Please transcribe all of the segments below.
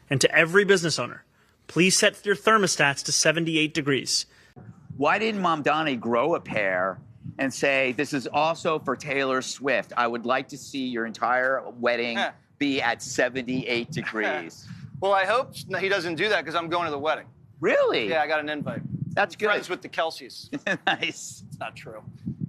And to every business owner, please set your thermostats to 78 degrees. Why didn't Mamdani grow a pair and say, this is also for Taylor Swift? I would like to see your entire wedding be at 78 degrees. Well, I hope he doesn't do that because I'm going to the wedding. Really? Yeah, I got an invite. That's good. Friends with the Kelseys. Nice. It's not true.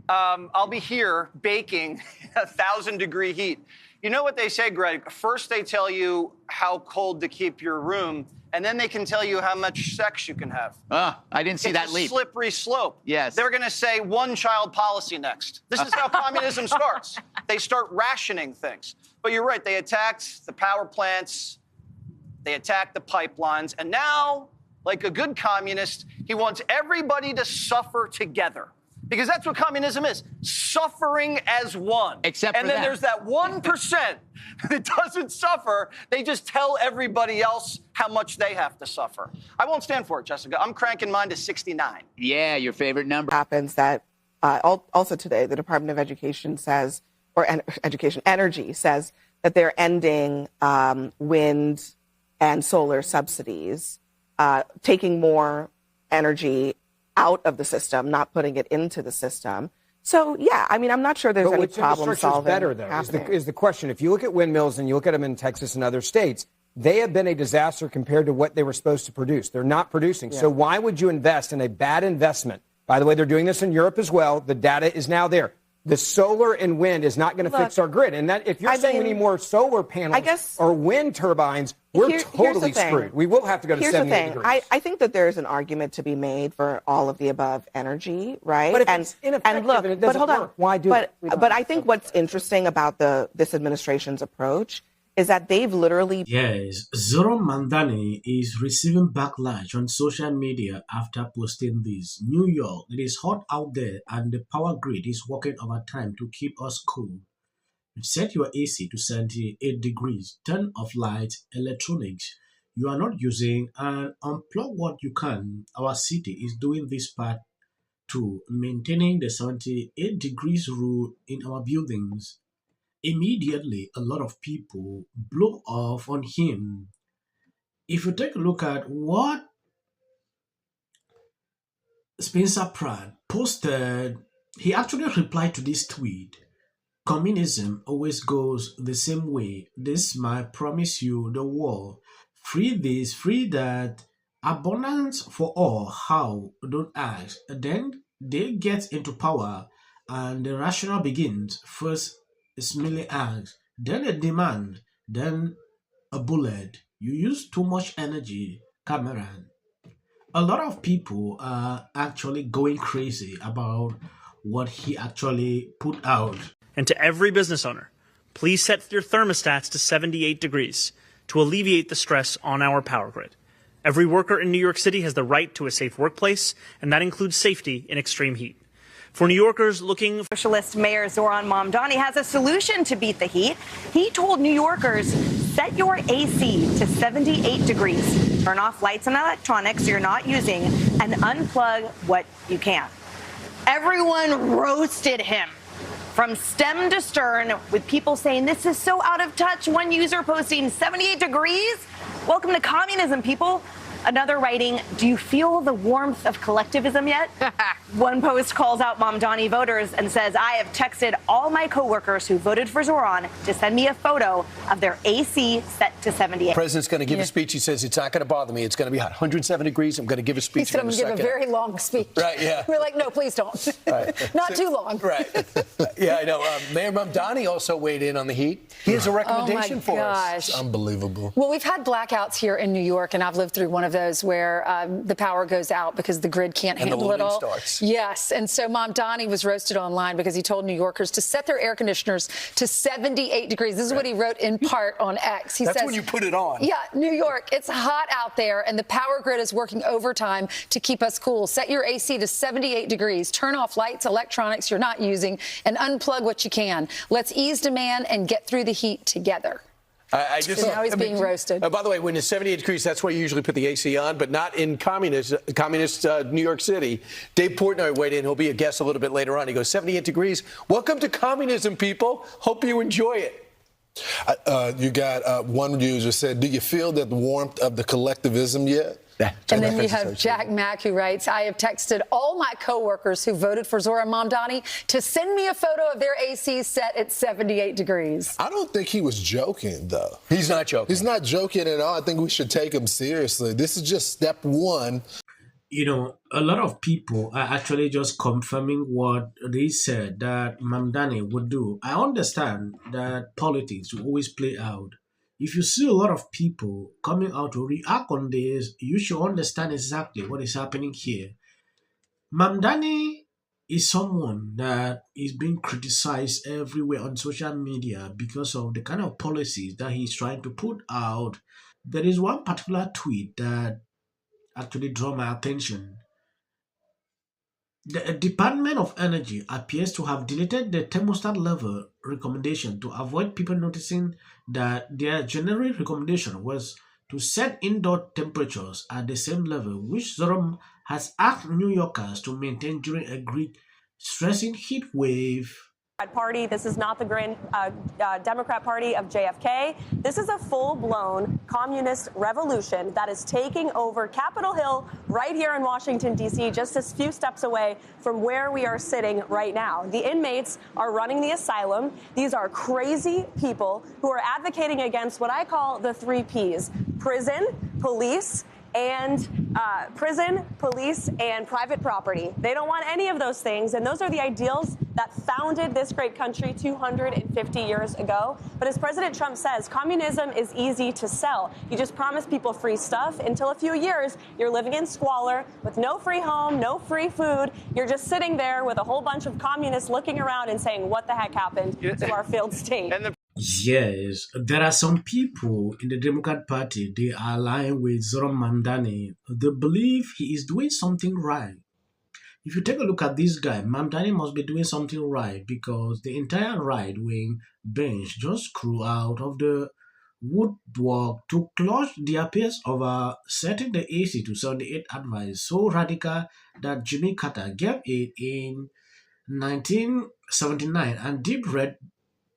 I'll be here baking 1,000-degree heat. You know what they say, Greg? First they tell you how cold to keep your room, and then they can tell you how much sex you can have. I didn't see that leap. It's a slippery slope. Yes. They're going to say one-child policy next. This is how communism starts. They start rationing things. But you're right. They attacked the power plants. They attacked the pipelines. And now, like a good communist, he wants everybody to suffer together. Because that's what communism is, suffering as one. Except for and then that. there's that 1% that doesn't suffer. They just tell everybody else how much they have to suffer. I won't stand for it, Jessica. I'm cranking mine to 69. Yeah, your favorite number. Happens that also today, the Department of Education says, or Energy says that they're ending wind and solar subsidies, taking more energy out of the system, not putting it into the system. So, yeah, I mean, I'm not sure there's any problem solving. Better, though, is the question. If you look at windmills and you look at them in Texas and other states, they have been a disaster compared to what they were supposed to produce. They're not producing. Yeah. So why would you invest in a bad investment? By the way, they're doing this in Europe as well. The data is now there. The solar and wind is not going to fix our grid. And that if you're saying we need more solar panels or wind turbines, we're totally screwed. We will have to go to 78 degrees. I think that there's an argument to be made for all of the above energy, right? But if it's ineffective and it doesn't work, why do it? But I think what's interesting about this administration's approach is that they've literally... Yes, Zohran Mamdani is receiving backlash on social media after posting this. New York, it is hot out there and the power grid is working overtime to keep us cool. Set your AC to 78 degrees, turn off lights, electronics you are not using, and unplug what you can. Our city is doing this part to maintaining the 78 degrees rule in our buildings. Immediately, a lot of people blew off on him. If you take a look at what Pratt posted, he actually replied to this tweet. Communism always goes the same way. This might promise you the world. Free this, free that. Abundance for all. How? Don't ask. Then they get into power and the rational begins. First, it's merely ask. Then a demand. Then a bullet. You use too much energy, Cameron. A lot of people are actually going crazy about what he actually put out. And to every business owner, please set your thermostats to 78 degrees to alleviate the stress on our power grid. Every worker in New York City has the right to a safe workplace, and that includes safety in extreme heat. For New Yorkers looking... Socialist Mayor Zohran Mamdani has a solution to beat the heat. He told New Yorkers, set your AC to 78 degrees. Turn off lights and electronics you're not using, and unplug what you can. Everyone roasted him from stem to stern, with people saying this is so out of touch. One user posting 78 degrees. Welcome to communism, people. Another writing, do you feel the warmth of collectivism yet? One post calls out Mamdani voters and says, I have texted all my coworkers who voted for Zohran to send me a photo of their AC set to 78. The president's going to give a speech. He says, it's not going to bother me. It's going to be hot. 107 degrees. I'm going to give a speech. He's going to give a very long speech. Right, yeah. We're like, no, please don't. Right. Not too long. Right. Yeah, I know. Mayor Mamdani also weighed in on the heat. He has a recommendation for us. It's unbelievable. Well, we've had blackouts here in New York, and I've lived through one of those where the power goes out because the grid can't handle it all. Starts. Yes, and so Mamdani was roasted online because he told New Yorkers to set their air conditioners to 78 degrees. This is what he wrote in part on X. He That's says, when you put it on. Yeah, New York, it's hot out there, and the power grid is working overtime to keep us cool. Set your AC to 78 degrees. Turn off lights, electronics you're not using, and unplug what you can. Let's ease demand and get through the heat together. So now he's being roasted. By the way, when it's 78 degrees, that's why you usually put the AC on, but not in communist New York City. Dave Portnoy weighed in. He'll be a guest a little bit later on. He goes, 78 degrees. Welcome to communism, people. Hope you enjoy it. You got one user said, do you feel that the warmth of the collectivism yet? And then you have Jack Mack who writes, I have texted all my coworkers who voted for Zohran Mamdani to send me a photo of their AC set at 78 degrees. I don't think he was joking, though. He's not joking. He's not joking at all. I think we should take him seriously. This is just step one. You know, a lot of people are actually just confirming what they said that Mamdani would do. I understand that politics will always play out. If you see a lot of people coming out to react on this, you should understand exactly what is happening here. Mamdani is someone that is being criticized everywhere on social media because of the kind of policies that he's trying to put out. There is one particular tweet that actually drew my attention. The Department of Energy appears to have deleted the thermostat level recommendation to avoid people noticing that their generic recommendation was to set indoor temperatures at the same level, which Zohran has asked New Yorkers to maintain during a great stressing heat wave. Party. This is not the Grand Democrat Party of JFK. This is a full-blown communist revolution that is taking over Capitol Hill right here in Washington, D.C., just a few steps away from where we are sitting right now. The inmates are running the asylum. These are crazy people who are advocating against what I call the 3 Ps: prison, police, and private property. They don't want any of those things, and those are the ideals that founded this great country 250 years ago. But as President Trump says, communism is easy to sell. You just promise people free stuff. Until a few years, you're living in squalor with no free home, no free food. You're just sitting there with a whole bunch of communists looking around and saying, what the heck happened to our failed state? Yes, there are some people in the Democrat Party, they are aligned with Zohran Mamdani. They believe he is doing something right. If you take a look at this guy, Mamdani must be doing something right because the entire right-wing bench just grew out of the woodwork to clutch the appeals of setting the AC to 78 advice so radical that Jimmy Carter gave it in 1979 and Deep Red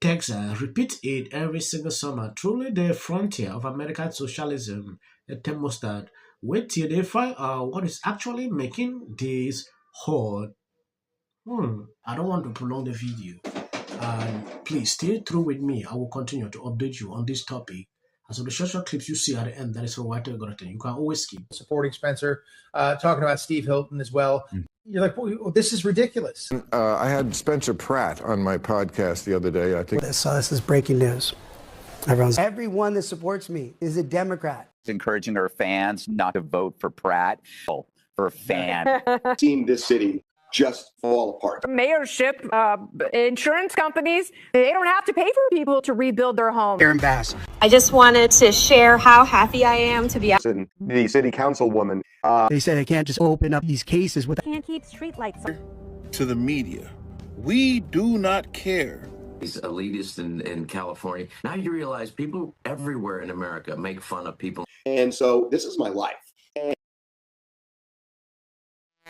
Texas repeats it every single summer. Truly the frontier of American socialism, a thermostat. Wait till they find out what is actually making this hard. I don't want to prolong the video. And please stay through with me. I will continue to update you on this topic. As of the short clips you see at the end, that is for what you can always skip. Supporting Spencer, talking about Steve Hilton as well. You're like, well, this is ridiculous. I had Spencer Pratt on my podcast the other day. I think this is breaking news. Everyone that supports me is a Democrat. Encouraging her fans not to vote for Pratt. For a fan. Seen this city just fall apart. Mayorship, insurance companies, they don't have to pay for people to rebuild their homes. Aaron Bass. I just wanted to share how happy I am to be the city councilwoman. They said I can't just open up these cases with. Can't keep streetlights on. To the media, we do not care. He's elitist in California. Now you realize people everywhere in America make fun of people. And so this is my life.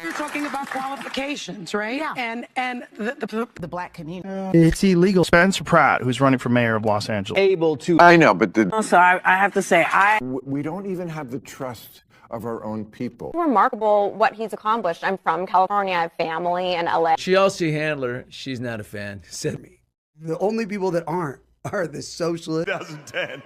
You're talking about qualifications, right? Yeah. And the black community. It's illegal. Spencer Pratt, who's running for mayor of Los Angeles. Able to. I know, but Also, I have to say, we don't even have the trust of our own people. Remarkable what he's accomplished. I'm from California. I have family in LA. Chelsea Handler, she's not a fan. Said me. The only people that aren't are the socialists. 2010.